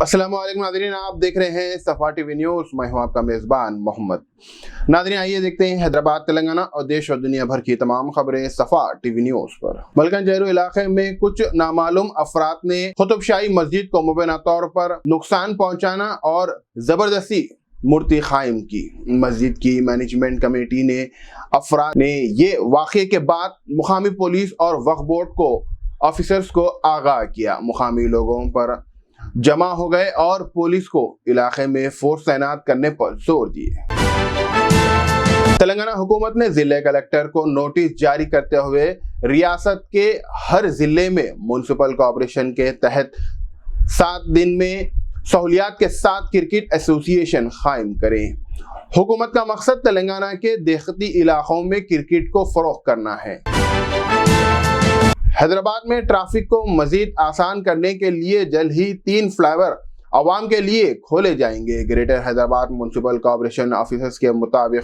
अस्सलाम वालेकुम नाज़रीन, आप देख रहे हैं सफा टीवी न्यूज। मैं हूं आपका मेजबान मोहम्मद। नाज़रीन, आइए देखते हैं हैदराबाद, तेलंगाना और देश और दुनिया भर की तमाम खबरें सफा टीवी न्यूज पर। मलकन जहरू इलाके में कुछ नामालूम अफराद ने कुतुबशाही मस्जिद को मुबैना तौर पर नुकसान पहुंचाना और जबरदस्ती मूर्ति कायम की। मस्जिद की मैनेजमेंट कमेटी ने अफराद ने ये वाक़े के बाद मुकामी पुलिस और वक्फ बोर्ड को ऑफिसर्स को आगाह किया। मुकामी लोगों पर जमा हो गए और पुलिस को इलाके में फोर्स तैनात करने पर जोर दिए। तेलंगाना हुकूमत ने जिले कलेक्टर को नोटिस जारी करते हुए रियासत के हर जिले में म्युनिसिपल कॉर्पोरेशन के तहत 7 दिन में सहूलियात के साथ क्रिकेट एसोसिएशन कायम करें। हुकूमत का मकसद तेलंगाना के देहाती इलाकों में क्रिकेट को फरोग करना है। हैदराबाद में ट्रैफिक को मजीद आसान करने के लिए जल्द ही 3 फ्लाईओवर आवाम के लिए खोले जाएंगे। Greater Hyderabad municipal corporation officers के मुताबिक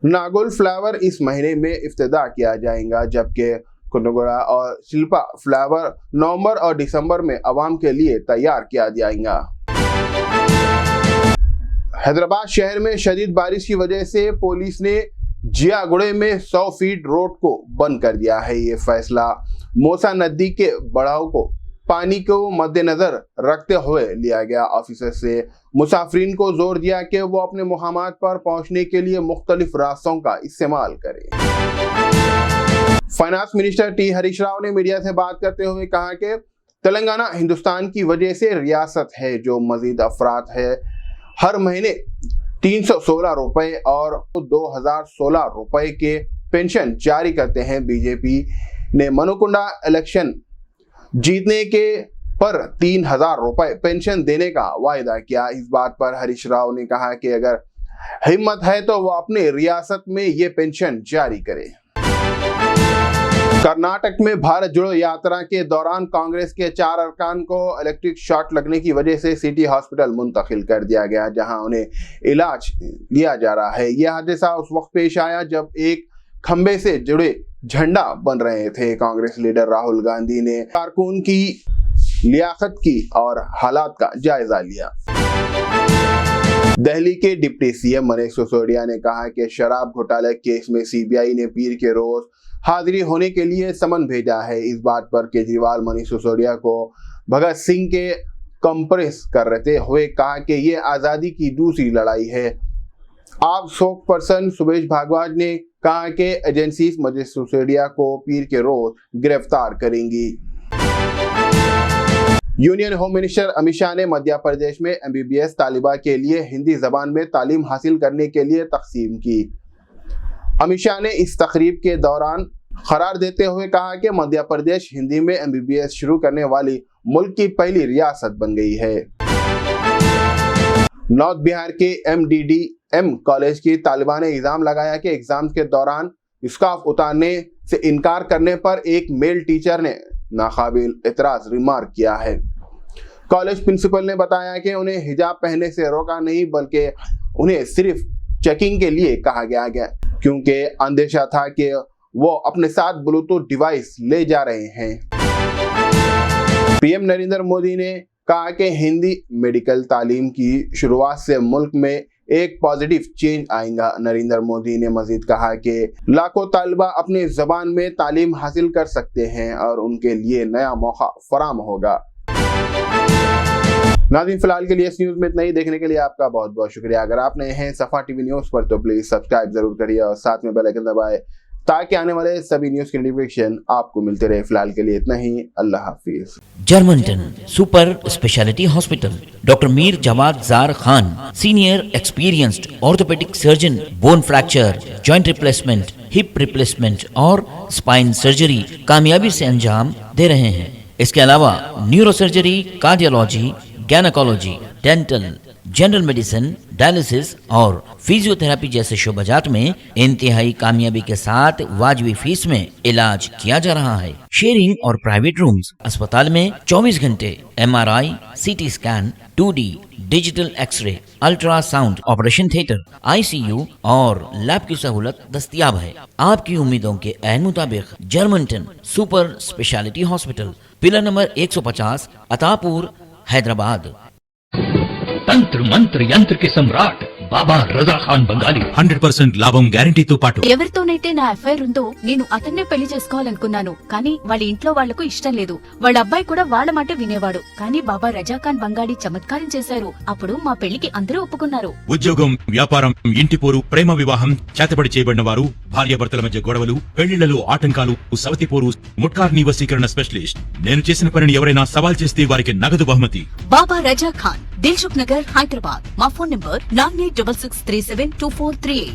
नागुल फ्लाईओवर इस महीने में इफ्तिताह किया जाएगा, जबकि कुंडगोड़ा और शिल्पा फ्लाईओवर नवंबर और दिसंबर में आवाम के लिए तैयार किया जाएगा। हैदराबाद शहर में शदीद बारिश की वजह से पुलिस ने जियागुड़े में 100 फीट रोड को बंद कर दिया है। ये फैसला मोसा नदी के बढ़ाव को पानी को मद्देनजर रखते हुए लिया गया। ऑफिसर से मुसाफिरीन को जोर दिया कि वो अपने मुकामात पर पहुंचने के लिए मुख्तलिफ रास्तों का इस्तेमाल करें। Finance minister T Harish Rao ने मीडिया से बात करते हुए कहा कि तेलंगाना हिंदुस्तान की वजह से रियासत है। जो मजीद अफराद है हर महीने 316 रुपए और 2016 रुपए के पेंशन जारी करते हैं। बीजेपी ने मनुकुंडा इलेक्शन जीतने के पर 3000 रुपए पेंशन देने का वायदा किया। इस बात पर हरीश राव ने कहा कि अगर हिम्मत है तो वो अपने रियासत में ये पेंशन जारी करे। कर्नाटक में भारत जोड़ो यात्रा के दौरान कांग्रेस के 4 अरकान को इलेक्ट्रिक शॉक लगने की वजह से सिटी हॉस्पिटल मुंतकिल कर दिया गया, जहां उन्हें इलाज लिया जा रहा है। यह हादसा उस वक्त पेश आया जब एक खंबे से जुड़े झंडा बन रहे थे। कांग्रेस लीडर राहुल गांधी ने कारकुन की लियाकत की और हालात का जायजा लिया। दिल्ली के डिप्टी सीएम मनीष सिसोदिया ने कहा कि शराब घोटाले केस में सीबीआई ने पीर के रोज हाजिरी होने के लिए समन भेजा है। इस बात पर केजरीवाल मनीष सिसोदिया को भगत सिंह के कंप्रेस करते हुए कहा कि ये आज़ादी की दूसरी लड़ाई है। आप स्पोक पर्सन सुबेश भारद्वाज ने कहा कि एजेंसीज मनीष सिसोदिया को पीर के रोज गिरफ्तार करेंगी। Union home minister Amit Shah ने मध्य प्रदेश में एमबीबीएस तालिबा के लिए हिंदी जबान में तालीम हासिल करने के लिए तकसीम की। अमित शाह ने इस तकरीब के दौरान करार देते हुए कहा कि मध्य प्रदेश हिंदी में एमबीबीएस शुरू करने वाली मुल्क की पहली रियासत बन गई है। नॉर्थ बिहार के एमडीडीएम कॉलेज की तालिबा ने इल्जाम लगाया कि एग्जाम के दौरान स्कार्फ उतारने से इनकार करने पर एक मेल टीचर ने नाकाबिल एतराज रिमार्क किया है। कॉलेज प्रिंसिपल ने बताया कि उन्हें हिजाब पहनने से रोका नहीं, बल्कि उन्हें सिर्फ चेकिंग के लिए कहा गया क्योंकि अंदेशा था कि वो अपने साथ ब्लूटूथ डिवाइस ले जा रहे हैं। पीएम नरेंद्र मोदी ने कहा कि हिंदी मेडिकल तालीम की शुरुआत से मुल्क में एक पॉजिटिव चेंज आएगा। नरेंद्र मोदी ने मजीद कहा कि लाखों तालिबा अपनी जबान में तालीम हासिल कर सकते हैं और उनके लिए नया मौका फराम होगा। नाज़रीन, फिलहाल के लिए इस न्यूज में इतना ही। देखने के लिए आपका बहुत बहुत शुक्रिया। अगर आप नए हैं सफा टीवी न्यूज पर तो प्लीज सब्सक्राइब जरूर करिए और साथ में बेल आइकन दबाएं ताकि आने वाले सभी न्यूज के नोटिफिकेशन आपको मिलते रहे। फिलहाल के लिए इतना ही। अल्लाह हाफिज। जर्मनटन super speciality hospital, doctor Mir Jawad Zar Khan, senior experienced orthopaedic surgeon, bone fracture, joint replacement, hip replacement और स्पाइन सर्जरी कामयाबी से अंजाम दे रहे हैं। इसके अलावा neuro surgery, cardiology, gynaecology, dental, general medicine, dialysis और फिजियोथेरेपी जैसे शोबाजात में इंतहाई कामयाबी के साथ वाजबी फीस में इलाज किया जा रहा है। शेयरिंग और प्राइवेट रूम्स। अस्पताल में 24 घंटे MRI, CT scan, 2D digital x ray, ultrasound, operation theatre, ICU और लैब की सहूलत दस्तयाब है। आपकी उम्मीदों के ऐन मुताबिक Germanten super speciality hospital, pillar number 150, Attapur, Hyderabad. तंत्र मंत्र यंत्र के सम्राट बाबा रजा खान बंगाली 100% లాభం గ్యారంటీతో పాటు ఎవరితోనైతే నా ఎఫ్ఐఆర్ ఉందో నేను అతన్నే పెళ్లి చేసుకోవాలనుకున్నాను. కానీ వాళ్ళ ఇంట్లో వాళ్లకు ఇష్టం లేదు. వాళ్ళ అబ్బాయి కూడా వాళ్ళ మాట వినేవాడు. కానీ బాబా రజాఖాన్ బంగాళీ చమత్కారం చేశారు. అప్పుడు మా పెళ్లికి అందరూ ఒప్పుకున్నారు. ఉద్యోగం, వ్యాపారం, ఇంటి పోరు, ప్రేమ వివాహం, చేతబడి చేయబడిన వారు, భార్యాభర్తల మధ్య గొడవలు, పెళ్లిళ్లలో ఆటంకాలు, సవతి పోరు, ముట్కార్ని వశీకరణ స్పెషలిస్ట్. నేను చేసిన పనిని ఎవరైనా సవాల్ చేస్తే వారికి నగదు బహుమతి. బాబా రజాఖాన్, దిల్సుఖ్ నగర్, హైదరాబాద్. మా ఫోన్ నంబర్ 9866372438.